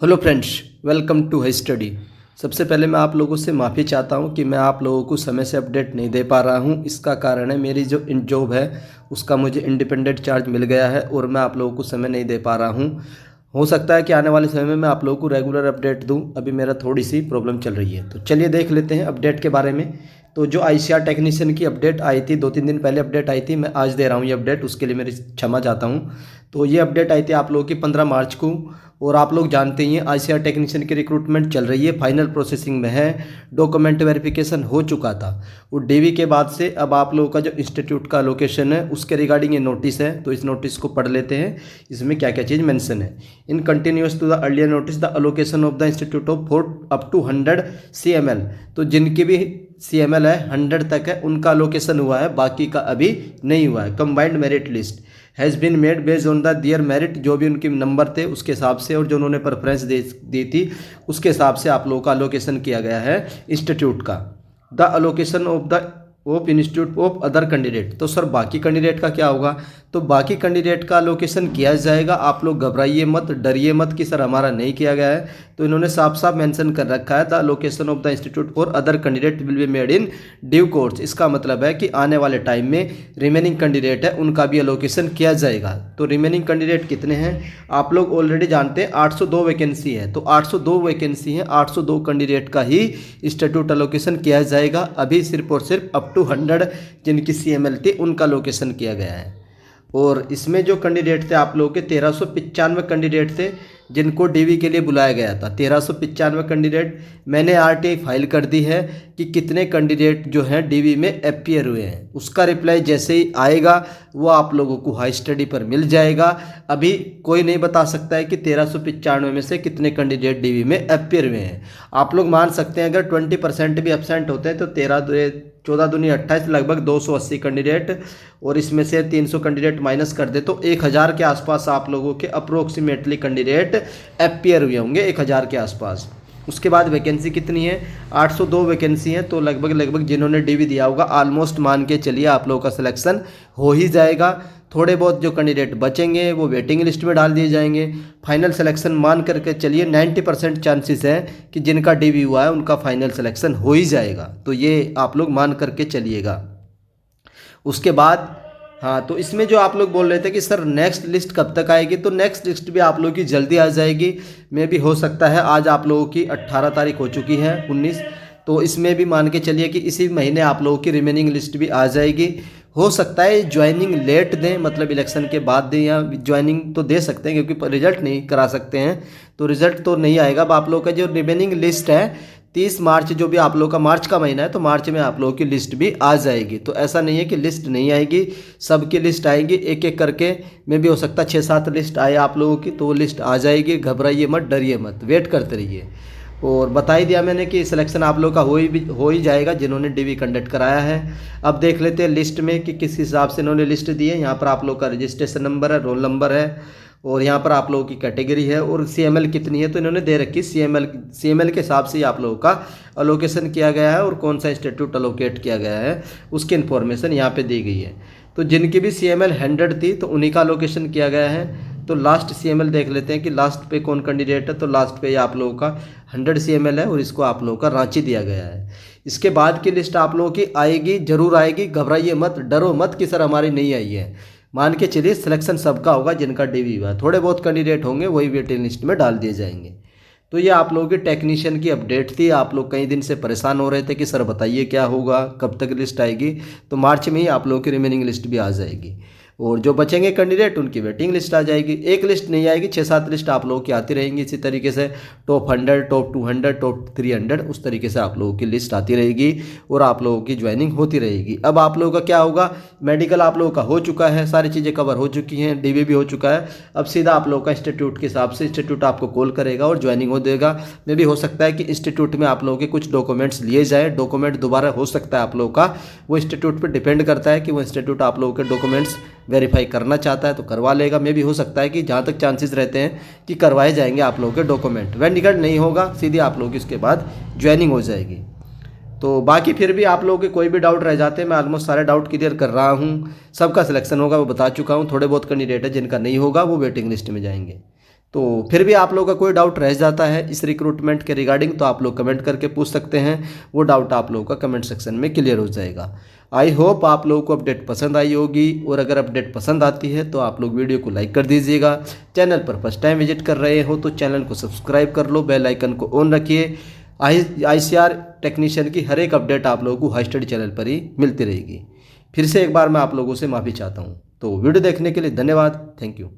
Hello friends, welcome to high study. सबसे पहले मैं आप लोगों से माफ़ी चाहता हूं कि मैं आप लोगों को समय से अपडेट नहीं दे पा रहा हूं। इसका कारण है मेरी जो जॉब है उसका मुझे इंडिपेंडेंट चार्ज मिल गया है और मैं आप लोगों को समय नहीं दे पा रहा हूं। हो सकता है कि आने वाले समय में मैं आप लोगों को रेगुलर अपडेट दूं। अभी मेरा थोड़ी सी प्रॉब्लम चल रही है, तो चलिए देख लेते हैं अपडेट के बारे में। तो जो आईसीआर टेक्नीशियन की अपडेट आई थी, 2-3 दिन पहले अपडेट आई थी, मैं आज दे रहा हूँ ये अपडेट, उसके लिए मेरी क्षमा चाहता हूँ। तो ये अपडेट आई थी आप लोगों की 15 मार्च को। और आप लोग जानते ही हैं आईसीआर टेक्नीशियन की रिक्रूटमेंट चल रही है, फाइनल प्रोसेसिंग में है। डॉक्यूमेंट वेरिफिकेशन हो चुका था और डीवी के बाद से अब आप लोगों का जो इंस्टीट्यूट का लोकेशन है उसके रिगार्डिंग ये नोटिस है। तो इस नोटिस को पढ़ लेते हैं, इसमें क्या क्या चीज़ मेंशन है। In continuous to the earlier notice the allocation of the institute of four up to 100 CML। तो जिनकी भी CML है 100 तक है उनका अलोकेशन हुआ है, बाकी का अभी नहीं हुआ है। Combined merit list has been made based on the their merit, जो भी उनके नंबर थे उसके हिसाब से और जो उन्होंने प्रेफरेंस दी थी उसके हिसाब से आप लोगों का अलोकेशन किया गया है इंस्टीट्यूट का। The allocation of institute of other candidate, तो सर बाकी कैंडिडेट का क्या होगा? तो बाकी कैंडिडेट का अलोकेशन किया जाएगा। आप लोग घबराइए मत, डरिए मत कि सर हमारा नहीं किया गया है। तो इन्होंने साफ साफ मेंशन कर रखा है the allocation of the institute for other candidate will be made in due course. इसका मतलब है कि आने वाले टाइम में रिमेनिंग कैंडिडेट है उनका भी अलोकेशन किया जाएगा। तो रिमेनिंग कैंडिडेट कितने हैं आप लोग ऑलरेडी जानते हैं, 802 वैकेंसी है। तो 802 वैकेंसी है, 802 कैंडिडेट का ही इंस्टीट्यूट अलोकेशन किया जाएगा। अभी सिर्फ और सिर्फ अप टू 100 जिनकी CML थी उनका लोकेशन किया गया है। और इसमें जो कैंडिडेट थे आप लोगों के 1395 कैंडिडेट थे जिनको डीवी के लिए बुलाया गया था। 1395 कैंडिडेट। मैंने RTI फाइल कर दी है कि कितने कैंडिडेट जो हैं डीवी में अपीयर हुए हैं। उसका रिप्लाई जैसे ही आएगा वो आप लोगों को हाई स्टडी पर मिल जाएगा। अभी कोई नहीं बता सकता है कि 1395 में से कितने कैंडिडेट डीवी में अपीयर हुए हैं। आप लोग मान सकते हैं अगर 20% भी एब्सेंट होते हैं तो 14 दूनी 28, लगभग 280 कैंडिडेट, और इसमें से 300 कैंडिडेट माइनस कर दे तो 1000 के आसपास आप लोगों के अप्रोक्सीमेटली कैंडिडेट अपीयर हुए होंगे, 1000 के आसपास। उसके बाद वैकेंसी कितनी है? 802 वैकेंसी है। तो लगभग जिन्होंने डीवी दिया होगा ऑलमोस्ट मान के चलिए आप लोगों का सिलेक्शन हो ही जाएगा। थोड़े बहुत जो कैंडिडेट बचेंगे वो वेटिंग लिस्ट में डाल दिए जाएंगे। फाइनल सिलेक्शन मान करके चलिए 90% चांसेस है कि जिनका डीवी हुआ है उनका फाइनल सिलेक्शन हो ही जाएगा। तो ये आप लोग मान करके चलिएगा। उसके बाद हाँ, तो इसमें जो आप लोग बोल रहे थे कि सर नेक्स्ट लिस्ट कब तक आएगी, तो नेक्स्ट लिस्ट भी आप लोगों की जल्दी आ जाएगी। मे भी हो सकता है, आज आप लोगों की 18 तारीख हो चुकी है, 19, तो इसमें भी मान के चलिए कि इसी महीने आप लोगों की रिमेनिंग लिस्ट भी आ जाएगी। हो सकता है ज्वाइनिंग लेट दें, मतलब इलेक्शन के बाद दें, या ज्वाइनिंग तो दे सकते हैं क्योंकि रिजल्ट नहीं करा सकते हैं तो रिजल्ट तो नहीं आएगा। अब आप लोगों का जो रिमेनिंग लिस्ट है 30 मार्च, जो भी आप लोगों का मार्च का महीना है, तो मार्च में आप लोगों की लिस्ट भी आ जाएगी। तो ऐसा नहीं है कि लिस्ट नहीं आएगी, सबकी लिस्ट आएगी एक एक करके। में भी हो सकता है 6-7 लिस्ट आए आप लोगों की, तो वो लिस्ट आ जाएगी। घबराइए मत, डरिए मत, वेट करते रहिए। और बता ही दिया मैंने कि सिलेक्शन आप लोगों का हो ही जाएगा जिन्होंने डीवी कंडक्ट कराया है। अब देख लेते हैं लिस्ट में कि किस हिसाब से इन्होंने लिस्ट दी है। यहाँ पर आप लोग का रजिस्ट्रेशन नंबर है, रोल नंबर है, और यहाँ पर आप लोगों की कैटेगरी है और CML कितनी है तो इन्होंने दे रखी। CML के हिसाब से ही आप लोगों का अलोकेशन किया गया है और कौन सा इंस्टीट्यूट अलोकेट किया गया है उसकी इन्फॉर्मेशन यहाँ पे दी गई है। तो जिनकी भी CML 100 थी तो उन्हीं का अलोकेशन किया गया है। तो लास्ट CML देख लेते हैं कि लास्ट पे कौन कैंडिडेट है। तो लास्ट पे आप लोगों का 100 CML है और इसको आप लोगों का रांची दिया गया है। इसके बाद की लिस्ट आप लोगों की आएगी, जरूर आएगी। घबराइए मत, डरो मत कि सर हमारी नहीं आई है। मान के चलिए सिलेक्शन सबका होगा जिनका डीवी हुआ है। थोड़े बहुत कैंडिडेट होंगे वही वेटिंग लिस्ट में डाल दिए जाएंगे। तो ये आप लोगों की टेक्नीशियन की अपडेट थी। आप लोग कई दिन से परेशान हो रहे थे कि सर बताइए क्या होगा, कब तक लिस्ट आएगी। तो मार्च में ही आप लोगों की रिमेनिंग लिस्ट भी आ जाएगी और जो बचेंगे कैंडिडेट उनकी वेटिंग लिस्ट आ जाएगी। एक लिस्ट नहीं आएगी, 6-7 लिस्ट आप लोगों की आती रहेंगी। इसी तरीके से टॉप 100, टॉप 200, टॉप 300, उस तरीके से आप लोगों की लिस्ट आती रहेगी और आप लोगों की ज्वाइनिंग होती रहेगी। अब आप लोगों का क्या होगा, मेडिकल आप लोगों का हो चुका है, सारी चीज़ें कवर हो चुकी हैं, डीवी भी हो चुका है। अब सीधा आप लोगों का इंस्टीट्यूट के हिसाब से इंस्टीट्यूट आपको कॉल करेगा और ज्वाइनिंग हो देगा। मे भी हो सकता है कि इंस्टीट्यूट में आप लोगों के कुछ डॉक्यूमेंट्स लिए जाए, डॉक्यूमेंट दोबारा हो सकता है आप लोगों का, वो इंस्टीट्यूट पर डिपेंड करता है कि वो इंस्टीट्यूट आप लोगों के डॉक्यूमेंट्स वेरीफाई करना चाहता है तो करवा लेगा। मे भी हो सकता है कि जहाँ तक चांसेस रहते हैं कि करवाए जाएंगे आप लोगों के डॉक्यूमेंट। वेंडिकट नहीं होगा, सीधी आप लोगों की इसके बाद ज्वाइनिंग हो जाएगी। तो बाकी फिर भी आप लोगों के कोई भी डाउट रह जाते हैं, मैं ऑलमोस्ट सारे डाउट क्लियर कर रहा हूँ। सबका सिलेक्शन होगा वो बता चुका हूँ। थोड़े बहुत कैंडिडेट है जिनका नहीं होगा वो वेटिंग लिस्ट में जाएंगे। तो फिर भी आप लोगों का कोई डाउट रह जाता है इस रिक्रूटमेंट के रिगार्डिंग, तो आप लोग कमेंट करके पूछ सकते हैं। वो डाउट आप लोगों का कमेंट सेक्शन में क्लियर हो जाएगा। आई होप आप लोगों को अपडेट पसंद आई होगी, और अगर अपडेट पसंद आती है तो आप लोग वीडियो को लाइक कर दीजिएगा। चैनल पर फर्स्ट टाइम विजिट कर रहे हो तो चैनल को सब्सक्राइब कर लो, बेल आइकन को ऑन रखिए। ICR टेक्नीशियन की हर एक अपडेट आप लोगों को हाई स्टडी चैनल पर ही मिलती रहेगी। फिर से एक बार मैं आप लोगों से माफ़ी चाहता हूँ। तो वीडियो देखने के लिए धन्यवाद। Thank you.